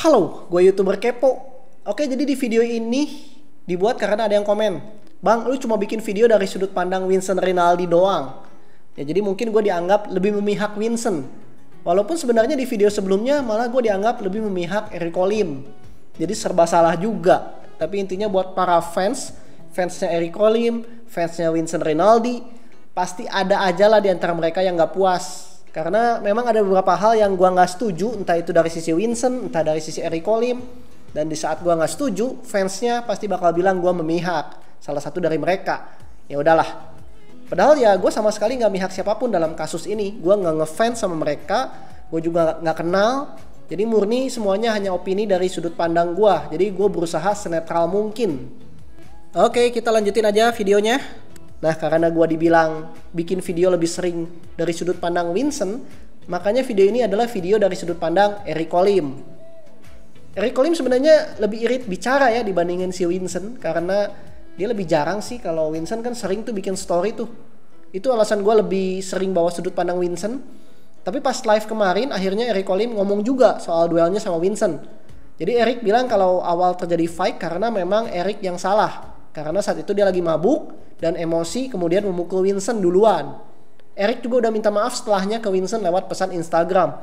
Halo, gue YouTuber Kepo. Oke, jadi di video ini dibuat karena ada yang komen, "Bang, lu cuma bikin video dari sudut pandang Vincent Rinaldi doang." Ya, jadi mungkin gue dianggap lebih memihak Vincent. Walaupun sebenarnya di video sebelumnya malah gue dianggap lebih memihak Eric Olim. Jadi serba salah juga. Tapi intinya buat para fansnya Eric Olim, fansnya Vincent Rinaldi, pasti ada aja lah di antara mereka yang gak puas. Karena memang ada beberapa hal yang gua nggak setuju, entah itu dari sisi Vincent, entah dari sisi Eric Olim. Dan di saat gua nggak setuju, fansnya pasti bakal bilang gua memihak salah satu dari mereka. Ya udahlah. Padahal ya gue sama sekali nggak mihak siapapun dalam kasus ini. Gua nggak ngefans sama mereka, gue juga nggak kenal. Jadi murni semuanya hanya opini dari sudut pandang gua. Jadi gue berusaha senetral mungkin. Oke, kita lanjutin aja videonya. Nah, karena gue dibilang bikin video lebih sering dari sudut pandang Vincent, makanya video ini adalah video dari sudut pandang Eric Olim. Eric Olim sebenarnya lebih irit bicara ya dibandingin si Vincent, karena dia lebih jarang sih. Kalau Vincent kan sering tuh bikin story tuh. Itu alasan gue lebih sering bawa sudut pandang Vincent. Tapi pas live kemarin akhirnya Eric Olim ngomong juga soal duelnya sama Vincent. Jadi Eric bilang kalau awal terjadi fight karena memang Eric yang salah. Karena saat itu dia lagi mabuk dan emosi kemudian memukul Vincent duluan. Eric juga udah minta maaf setelahnya ke Vincent lewat pesan Instagram.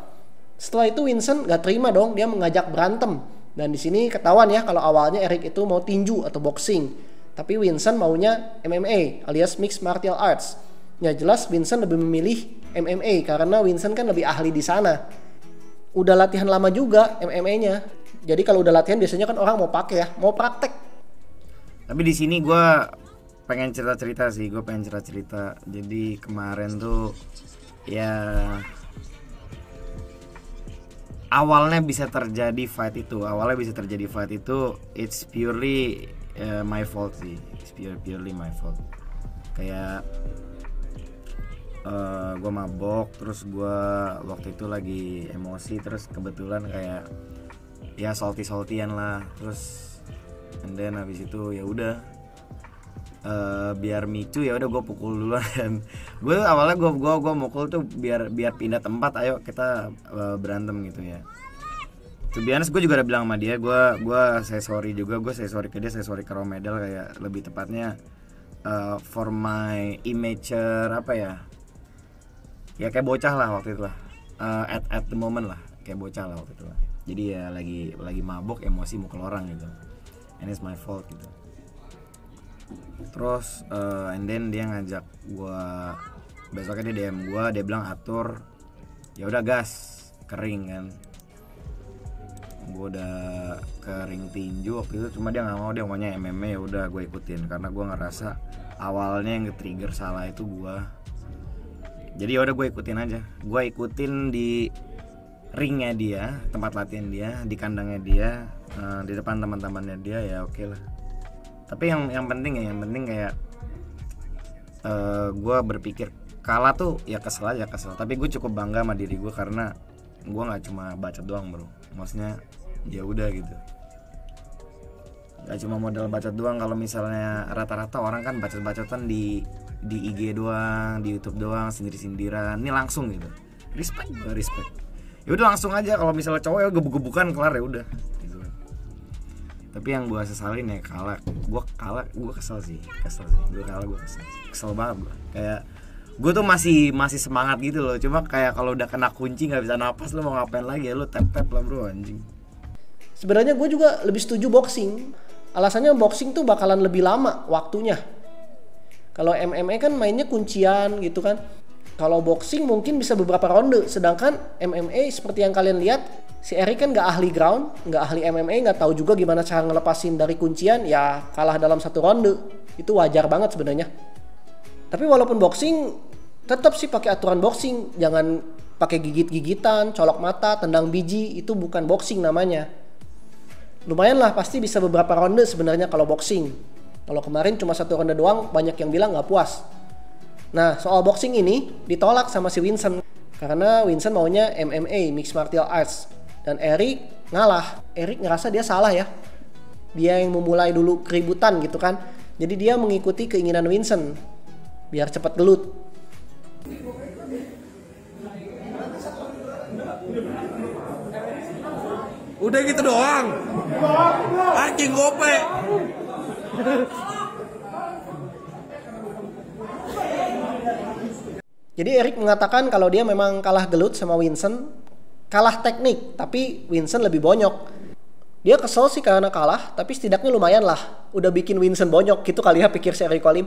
Setelah itu Vincent gak terima dong, dia mengajak berantem. Dan di sini ketahuan ya kalau awalnya Eric itu mau tinju atau boxing. Tapi Vincent maunya MMA alias Mixed Martial Arts. Ya jelas Vincent lebih memilih MMA karena Vincent kan lebih ahli di sana. Udah latihan lama juga MMA-nya. Jadi kalau udah latihan biasanya kan orang mau pakai ya, mau praktek. Tapi di sini gue pengen cerita-cerita sih, gue pengen cerita-cerita. Jadi kemarin tuh ya awalnya bisa terjadi fight itu, it's purely my fault sih, it's purely my fault. Kayak gue mabok, terus gue waktu itu lagi emosi, terus kebetulan kayak ya salty-saltyan lah, terus and then habis itu ya udah biar micu ya udah gue pukul duluan. Dan gue awalnya gue mukul tuh biar pindah tempat, ayo kita berantem gitu ya. To be honest, gue juga udah bilang sama dia, gue say sorry juga, gue say sorry ke dia, say sorry ke Romedel, kayak lebih tepatnya for my image apa ya kayak bocah lah waktu itu lah, at the moment lah kayak bocah lah waktu itu lah. Jadi ya lagi mabuk, emosi, mukul orang gitu. And it's my fault gitu. Terus and then dia ngajak gue, besoknya dia DM gue, dia bilang atur, ya udah gas, kering kan. Gue udah kering tinju waktu itu, cuma dia nggak mau, dia maunya MMA. Ya udah gue ikutin karena gue ngerasa awalnya yang nge-trigger salah itu gue. Jadi ya udah gue ikutin aja, gue ikutin di ringnya dia, tempat latihan dia, di kandangnya dia, di depan teman-temannya dia, ya oke lah. Tapi yang penting kayak gue berpikir kalah tuh ya kesel aja, tapi gue cukup bangga sama diri gue karena gue nggak cuma bacot doang bro, maksudnya ya udah gitu, nggak cuma modal bacot doang. Kalau misalnya rata-rata orang kan bacot-bacotan di IG doang, di YouTube doang, sindir-sindiran, ini langsung gitu, respect. Ya udah langsung aja. Kalau misalnya cowok ya gebuk-gebukan kelar, ya udah gitu. Tapi yang gue sesalin ya gue kesel sih gue kesel banget gue. Kayak gue tuh masih semangat gitu loh, cuma kayak kalau udah kena kunci nggak bisa napas, lo mau ngapain lagi ya, lo tap lah bro, anjing. Sebenarnya gue juga lebih setuju boxing. Alasannya boxing tuh bakalan lebih lama waktunya. Kalau MMA kan mainnya kuncian gitu kan. Kalau boxing mungkin bisa beberapa ronde, sedangkan MMA seperti yang kalian lihat, si Eric kan nggak ahli ground, nggak ahli MMA, nggak tahu juga gimana cara ngelepasin dari kuncian, ya kalah dalam satu ronde. Itu wajar banget sebenarnya. Tapi walaupun boxing, tetap sih pakai aturan boxing, jangan pakai gigit-gigitan, colok mata, tendang biji, itu bukan boxing namanya. Lumayan lah, pasti bisa beberapa ronde sebenarnya kalau boxing. Kalau kemarin cuma satu ronde doang, banyak yang bilang nggak puas. Nah, soal boxing ini ditolak sama si Vincent karena Vincent maunya MMA, Mixed Martial Arts, dan Eric ngalah. Eric ngerasa dia salah ya, dia yang memulai dulu keributan gitu kan. Jadi dia mengikuti keinginan Vincent biar cepat gelut. Udah gitu doang. Anjing gope. Jadi Erik mengatakan kalau dia memang kalah gelut sama Vincent, kalah teknik, tapi Vincent lebih bonyok. Dia kesel sih karena kalah, tapi setidaknya lumayan lah, udah bikin Vincent bonyok gitu kali ya, pikir si Erik Olim.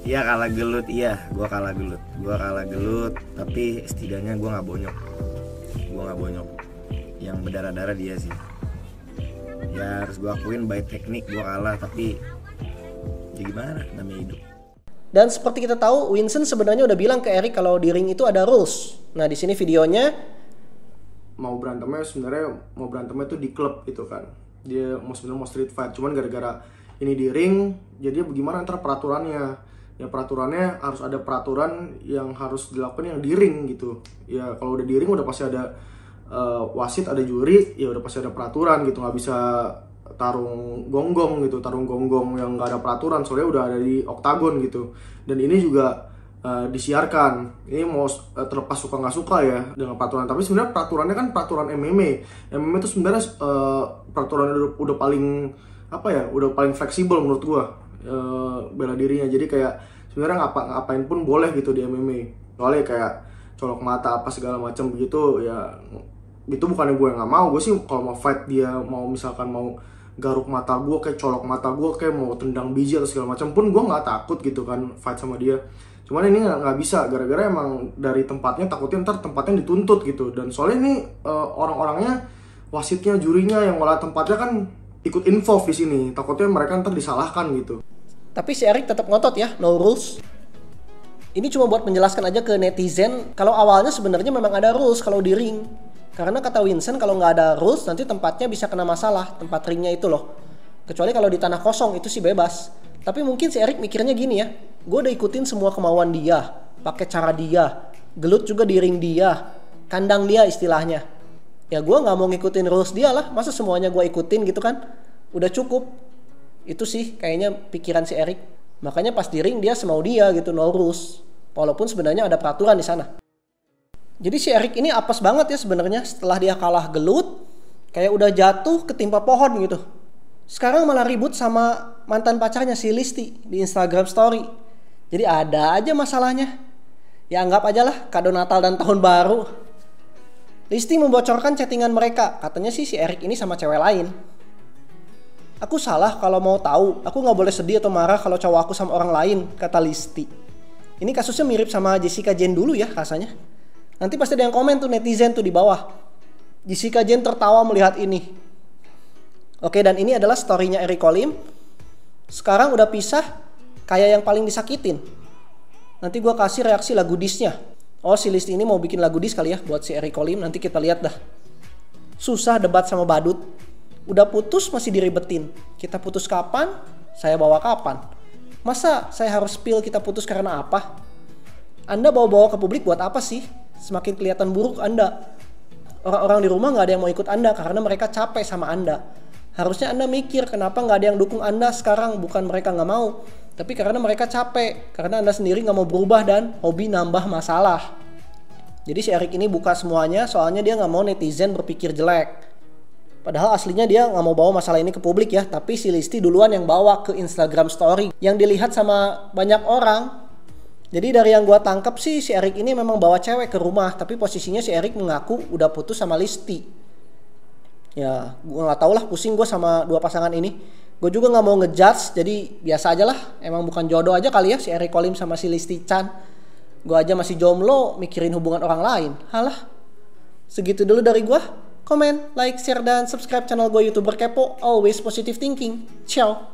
Iya kalah gelut, iya gue kalah gelut, tapi setidaknya gue nggak bonyok. Yang berdarah-darah dia sih. Ya harus gue akuin by teknik gue kalah, tapi ya gimana, namanya hidup. Dan seperti kita tahu, Vincent sebenarnya udah bilang ke Erik kalau di ring itu ada rules. Nah di sini videonya mau berantemnya tuh di klub gitu kan. Dia sebenarnya mau street fight, cuman gara-gara ini di ring, jadi bagaimana antara peraturannya? Ya peraturannya harus ada peraturan yang harus dilakukan yang di ring gitu. Ya kalau udah di ring udah pasti ada wasit, ada juri, ya udah pasti ada peraturan gitu. Nggak bisa tarung gonggong yang nggak ada peraturan, soalnya udah ada di oktagon gitu. Dan ini juga disiarkan, ini mau terlepas suka nggak suka ya dengan peraturan, tapi sebenarnya peraturannya kan peraturan MMA itu sebenarnya peraturan udah paling udah paling fleksibel menurut gua, bela dirinya. Jadi kayak sebenarnya ngapain pun boleh gitu di MMA, soalnya kayak colok mata apa segala macam begitu ya, itu bukannya gue yang nggak mau. Gue sih kalau mau fight dia, mau misalkan mau garuk mata gue, kayak colok mata gue, kayak mau tendang biji atau segala macam pun gue nggak takut gitu kan fight sama dia. Cuman ini nggak bisa, gara-gara emang dari tempatnya takutnya ntar tempatnya dituntut gitu. Dan soalnya ini orang-orangnya, wasitnya, jurinya yang ngolah tempatnya kan ikut involve di sini, takutnya mereka ntar disalahkan gitu. tapi si Erik tetap ngotot ya, no rules. Ini cuma buat menjelaskan aja ke netizen kalau awalnya sebenarnya memang ada rules kalau di ring. Karena kata Vincent kalau nggak ada rules nanti tempatnya bisa kena masalah, tempat ringnya itu loh. Kecuali kalau di tanah kosong itu sih bebas. Tapi mungkin si Erik mikirnya gini ya, gue udah ikutin semua kemauan dia, pakai cara dia, gelut juga di ring dia, kandang dia istilahnya. Ya gue nggak mau ngikutin rules dia lah, masa semuanya gue ikutin gitu kan? Udah cukup. Itu sih kayaknya pikiran si Erik. Makanya pas di ring dia semau dia gitu, no rules. Walaupun sebenarnya ada peraturan di sana. Jadi si Erik ini apes banget ya sebenarnya setelah dia kalah gelut, kayak udah jatuh ketimpa pohon gitu. Sekarang malah ribut sama mantan pacarnya si Listi di Instagram story. Jadi ada aja masalahnya. Ya anggap aja lah kado Natal dan Tahun Baru. Listi membocorkan chattingan mereka. Katanya sih si Erik ini sama cewek lain. Aku salah kalau mau tahu. Aku gak boleh sedih atau marah kalau cowok aku sama orang lain, kata Listi. Ini kasusnya mirip sama Jessica Jane dulu ya rasanya. Nanti pasti ada yang komen tuh netizen tuh di bawah. Jessica Jane tertawa melihat ini. Oke, dan ini adalah story-nya Erik Olim. Sekarang udah pisah, kayak yang paling disakitin. Nanti gue kasih reaksi lagu disnya. Oh, si Listi ini mau bikin lagu dis kali ya buat si Erik Olim. Nanti kita lihat dah. Susah debat sama badut. Udah putus masih diribetin. Kita putus kapan? Saya bawa kapan? Masa saya harus spill kita putus karena apa? Anda bawa-bawa ke publik buat apa sih? Semakin kelihatan buruk Anda. Orang-orang di rumah gak ada yang mau ikut Anda karena mereka capek sama Anda. Harusnya Anda mikir kenapa gak ada yang dukung Anda sekarang. Bukan mereka gak mau, tapi karena mereka capek. Karena Anda sendiri gak mau berubah dan hobi nambah masalah. Jadi si Erik ini buka semuanya soalnya dia gak mau netizen berpikir jelek. Padahal aslinya dia gak mau bawa masalah ini ke publik ya. Tapi si Listi duluan yang bawa ke Instagram story yang dilihat sama banyak orang. Jadi dari yang gue tangkap sih si Erik ini memang bawa cewek ke rumah, tapi posisinya si Erik mengaku udah putus sama Listi. Ya gue nggak tahu lah, pusing gue sama dua pasangan ini. Gue juga nggak mau ngejudge, jadi biasa aja lah. Emang bukan jodoh aja kali ya si Erik Olim sama si Listi Chan. Gue aja masih jomblo mikirin hubungan orang lain. Halah. Segitu dulu dari gue. Komen, like, share, dan subscribe channel gue YouTuber Kepo. Always positive thinking. Ciao.